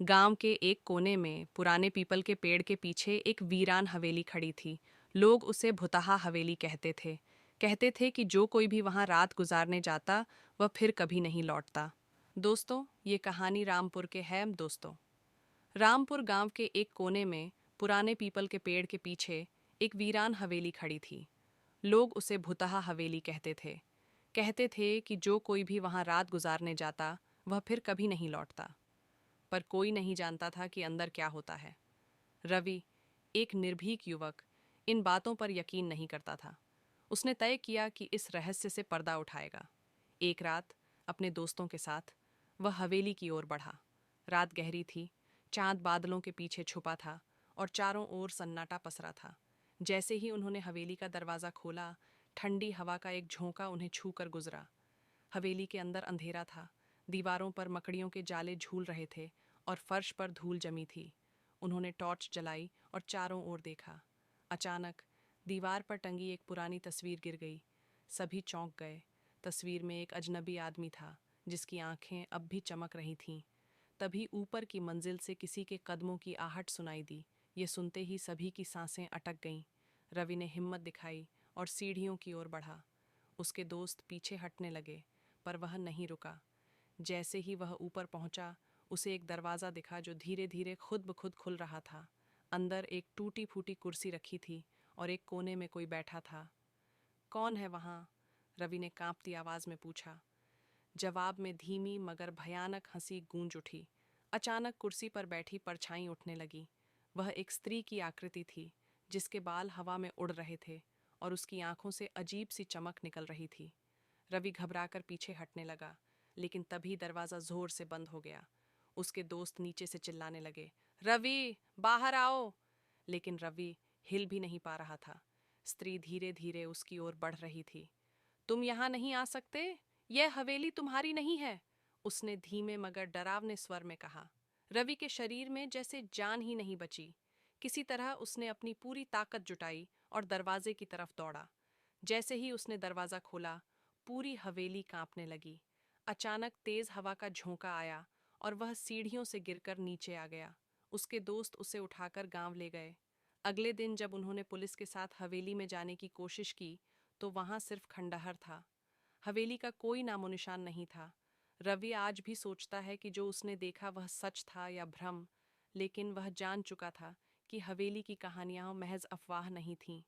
गांव के एक कोने में पुराने पीपल के पेड़ के पीछे एक वीरान हवेली खड़ी थी। लोग उसे भुतहा हवेली कहते थे। कहते थे कि जो कोई भी वहां रात गुजारने जाता वह फिर कभी नहीं लौटता। दोस्तों, ये कहानी रामपुर के है। दोस्तों, रामपुर गांव के एक कोने में पुराने पीपल के पेड़ के पीछे एक वीरान हवेली खड़ी थी। लोग उसे भुतहा हवेली कहते थे। कहते थे कि जो कोई भी वहां रात गुजारने जाता वह फिर कभी नहीं लौटता। पर कोई नहीं जानता था कि अंदर क्या होता है। रवि, एक निर्भीक युवक, इन बातों पर यकीन नहीं करता था। उसने तय किया कि इस रहस्य से पर्दा उठाएगा। एक रात अपने दोस्तों के साथ वह हवेली की ओर बढ़ा। रात गहरी थी, चांद बादलों के पीछे छुपा था और चारों ओर सन्नाटा पसरा था। जैसे ही उन्होंने हवेली का दरवाज़ा खोला, ठंडी हवा का एक झोंका उन्हें छू कर गुजरा। हवेली के अंदर अंधेरा था। दीवारों पर मकड़ियों के जाले झूल रहे थे और फर्श पर धूल जमी थी। उन्होंने टॉर्च जलाई और चारों ओर देखा। अचानक दीवार पर टंगी एक पुरानी तस्वीर गिर गई। सभी चौंक गए। तस्वीर में एक अजनबी आदमी था जिसकी आंखें अब भी चमक रही थीं। तभी ऊपर की मंजिल से किसी के कदमों की आहट सुनाई दी। ये सुनते ही सभी की सांसें अटक गईं। रवि ने हिम्मत दिखाई और सीढ़ियों की ओर बढ़ा। उसके दोस्त पीछे हटने लगे, पर वह नहीं रुका। जैसे ही वह ऊपर पहुंचा, उसे एक दरवाज़ा दिखा जो धीरे धीरे खुद ब खुद खुल रहा था। अंदर एक टूटी फूटी कुर्सी रखी थी और एक कोने में कोई बैठा था। कौन है वहाँ? रवि ने कांपती आवाज़ में पूछा। जवाब में धीमी मगर भयानक हंसी गूंज उठी। अचानक कुर्सी पर बैठी परछाई उठने लगी। वह एक स्त्री की आकृति थी जिसके बाल हवा में उड़ रहे थे और उसकी आंखों से अजीब सी चमक निकल रही थी। रवि घबराकर पीछे हटने लगा, लेकिन तभी दरवाज़ा जोर से बंद हो गया। उसके दोस्त नीचे से चिल्लाने लगे, रवि, बाहर आओ! लेकिन रवि हिल भी नहीं पा रहा था। स्त्री धीरे धीरे उसकी ओर बढ़ रही थी। तुम यहाँ नहीं आ सकते, यह हवेली तुम्हारी नहीं है, उसने धीमे मगर डरावने स्वर में कहा। रवि के शरीर में जैसे जान ही नहीं बची। किसी तरह उसने अपनी पूरी ताकत जुटाई और दरवाजे की तरफ दौड़ा। जैसे ही उसने दरवाज़ा खोला, पूरी हवेली कांपने लगी। अचानक तेज हवा का झोंका आया और वह सीढ़ियों से गिरकर नीचे आ गया। उसके दोस्त उसे उठाकर गांव ले गए। अगले दिन जब उन्होंने पुलिस के साथ हवेली में जाने की कोशिश की, तो वहां सिर्फ खंडहर था। हवेली का कोई नामो निशान नहीं था। रवि आज भी सोचता है कि जो उसने देखा वह सच था या भ्रम, लेकिन वह जान चुका था कि हवेली की कहानियां महज अफवाह नहीं थीं।